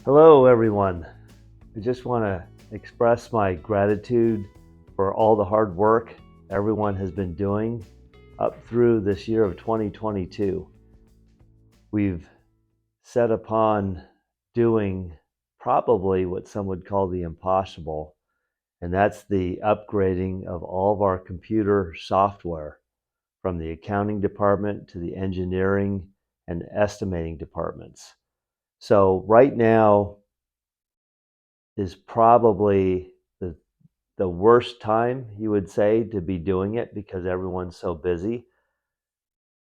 Hello, everyone. I just want to express my gratitude for all the hard work everyone has been doing up through this year of 2022. We've set upon doing probably what some would call the impossible, and that's the upgrading of all of our computer software from the accounting department to the engineering and estimating departments. So, right now, is probably the worst time, you would say, to be doing it because everyone's so busy.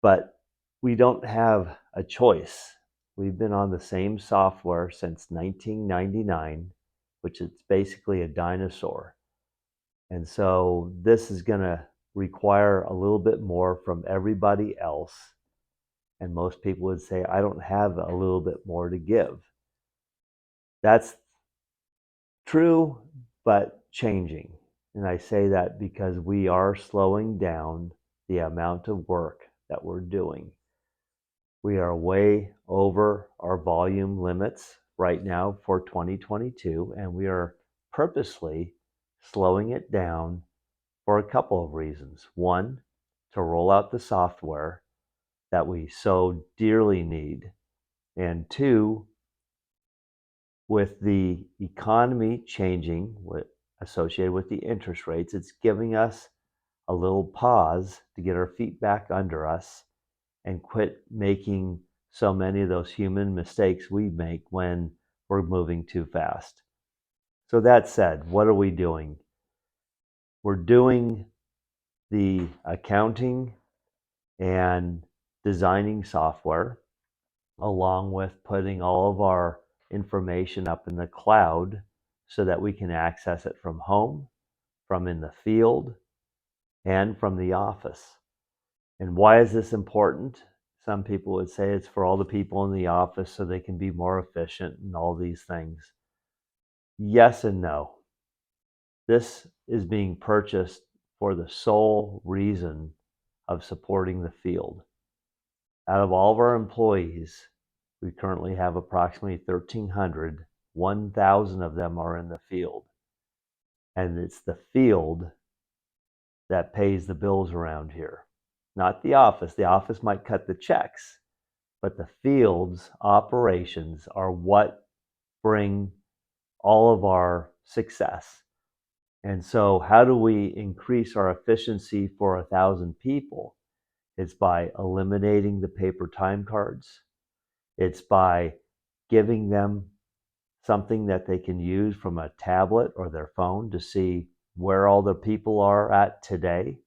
But we don't have a choice. We've been on the same software since 1999, which is basically a dinosaur. And so this is going to require a little bit more from everybody else. And most people would say, I don't have a little bit more to give. That's true, but changing. And I say that because we are slowing down the amount of work that we're doing. We are way over our volume limits right now for 2022, and we are purposely slowing it down for a couple of reasons. One, to roll out the software that we so dearly need, and two, with the economy changing associated with the interest rates, it's giving us a little pause to get our feet back under us and quit making so many of those human mistakes we make when we're moving too fast. So that said, what are we doing? We're doing the accounting and designing software along with putting all of our information up in the cloud so that we can access it from home, from in the field, and from the office. And why is this important? Some people would say it's for all the people in the office so they can be more efficient and all these things. Yes and no. This is being purchased for the sole reason of supporting the field. Out of all of our employees, we currently have approximately 1,300. 1,000 of them are in the field. And it's the field that pays the bills around here, not the office. The office might cut the checks, but the field's operations are what bring all of our success. And so, how do we increase our efficiency for 1,000 people? It's by eliminating the paper time cards. It's by giving them something that they can use from a tablet or their phone to see where all the people are at today,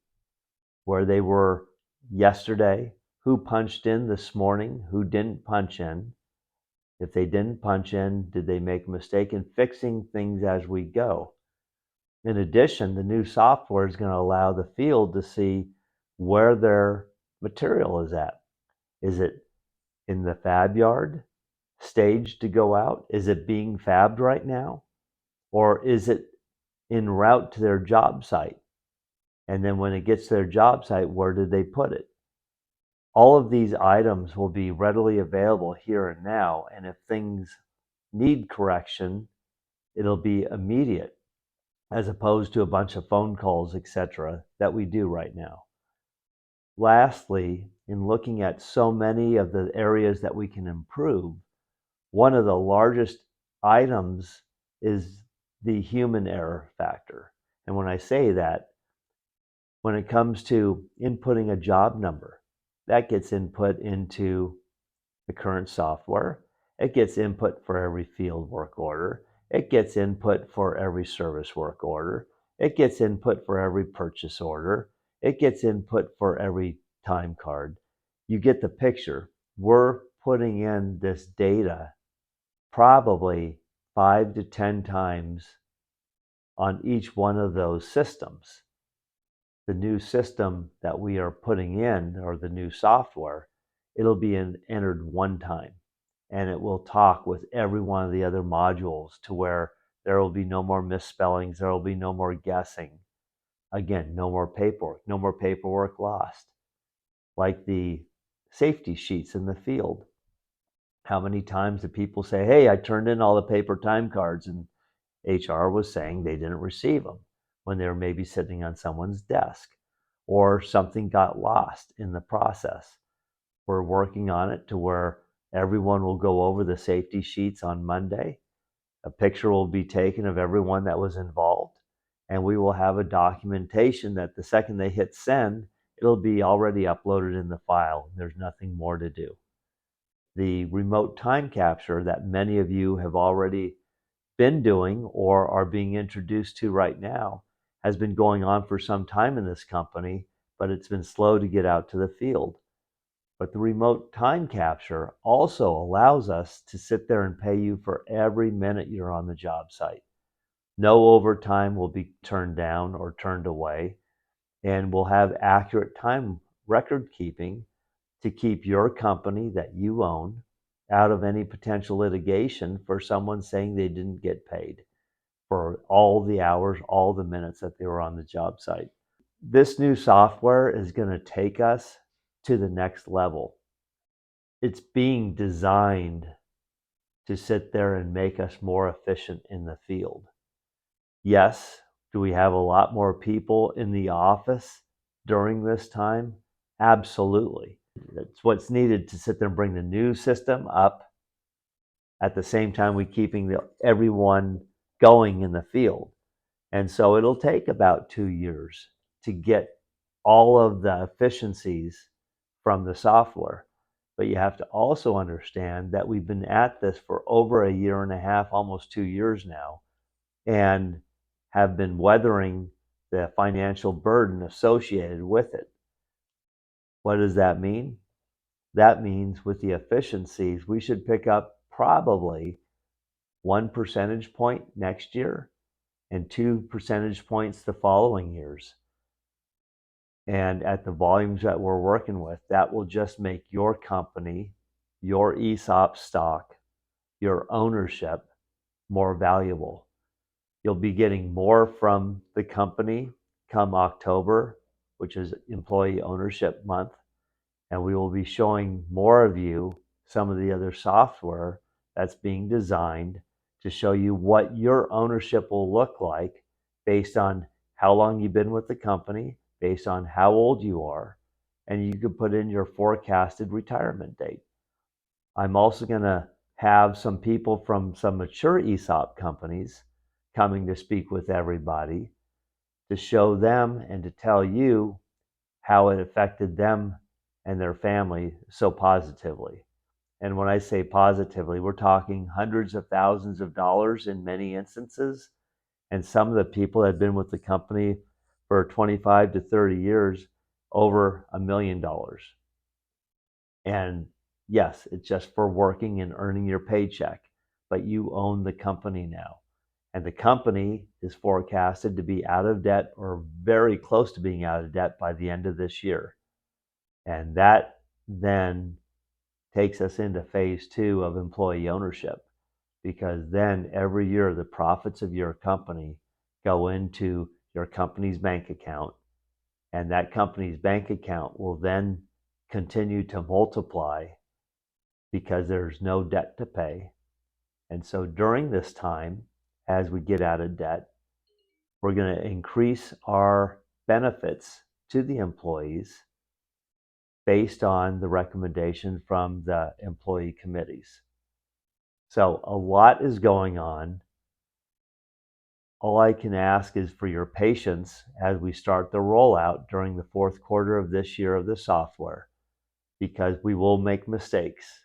where they were yesterday, who punched in this morning, who didn't punch in. If they didn't punch in, did they make a mistake? And fixing things as we go. In addition, the new software is going to allow the field to see where their material is at. Is it in the fab yard, staged to go out? Is it being fabbed right now? Or is it en route to their job site? And then when it gets to their job site, where did they put it? All of these items will be readily available here and now. And if things need correction, it'll be immediate as opposed to a bunch of phone calls, etc., that we do right now. Lastly, in looking at so many of the areas that we can improve, one of the largest items is the human error factor. And when I say that, when it comes to inputting a job number, that gets input into the current software. It gets input for every field work order. It gets input for every service work order. It gets input for every purchase order. It gets input for every time card. You get the picture. We're putting in this data probably 5 to 10 times on each one of those systems. The new system that we are putting in, or the new software, it'll be entered one time, and it will talk with every one of the other modules to where there will be no more misspellings, there will be no more guessing. Again, no more paperwork lost. Like the safety sheets in the field. How many times do people say, hey, I turned in all the paper time cards, and HR was saying they didn't receive them when they were maybe sitting on someone's desk, or something got lost in the process. We're working on it to where everyone will go over the safety sheets on Monday. A picture will be taken of everyone that was involved, and we will have a documentation that the second they hit send, it'll be already uploaded in the file. There's nothing more to do. The remote time capture that many of you have already been doing or are being introduced to right now has been going on for some time in this company, but it's been slow to get out to the field. But the remote time capture also allows us to sit there and pay you for every minute you're on the job site. No overtime will be turned down or turned away, and we'll have accurate time record keeping to keep your company that you own out of any potential litigation for someone saying they didn't get paid for all the hours, all the minutes that they were on the job site. This new software is going to take us to the next level. It's being designed to sit there and make us more efficient in the field. Yes, do we have a lot more people in the office during this time? Absolutely. That's what's needed to sit there and bring the new system up at the same time we keeping everyone going in the field. And so it'll take about 2 years to get all of the efficiencies from the software. But you have to also understand that we've been at this for over a year and a half, almost 2 years now, and have been weathering the financial burden associated with it. What does that mean? That means with the efficiencies, we should pick up probably 1 percentage point next year and 2 percentage points the following years. And at the volumes that we're working with, that will just make your company, your ESOP stock, your ownership more valuable. You'll be getting more from the company come October, which is Employee Ownership Month, and we will be showing more of you some of the other software that's being designed to show you what your ownership will look like based on how long you've been with the company, based on how old you are, and you can put in your forecasted retirement date. I'm also going to have some people from some mature ESOP companies coming to speak with everybody to show them and to tell you how it affected them and their family so positively. And when I say positively, we're talking hundreds of thousands of dollars in many instances. And some of the people that have been with the company for 25 to 30 years, over $1 million. And yes, it's just for working and earning your paycheck, but you own the company now. And the company is forecasted to be out of debt or very close to being out of debt by the end of this year. And that then takes us into phase 2 of employee ownership, because then every year the profits of your company go into your company's bank account, and that company's bank account will then continue to multiply because there's no debt to pay. And so during this time, as we get out of debt, we're going to increase our benefits to the employees based on the recommendation from the employee committees. So a lot is going on. All I can ask is for your patience as we start the rollout during the fourth quarter of this year of the software, because we will make mistakes.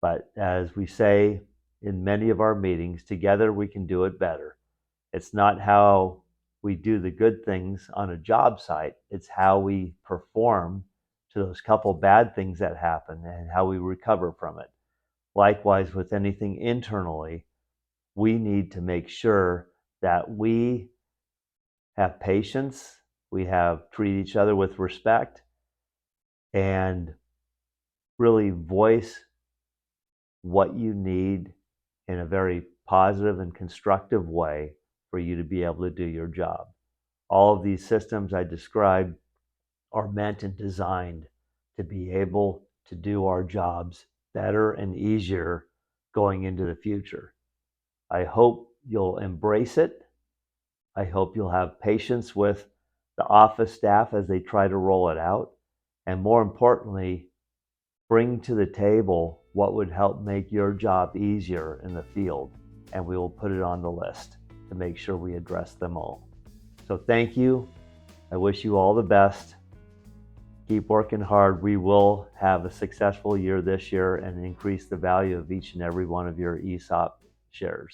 But as we say in many of our meetings, together we can do it better. It's not how we do the good things on a job site, it's how we perform to those couple bad things that happen and how we recover from it. Likewise, with anything internally, we need to make sure that we have patience, we have treat each other with respect, and really voice what you need in a very positive and constructive way for you to be able to do your job. All of these systems I described are meant and designed to be able to do our jobs better and easier going into the future. I hope you'll embrace it. I hope you'll have patience with the office staff as they try to roll it out. And more importantly, bring to the table what would help make your job easier in the field. And we will put it on the list to make sure we address them all. So thank you. I wish you all the best. Keep working hard. We will have a successful year this year and increase the value of each and every one of your ESOP shares.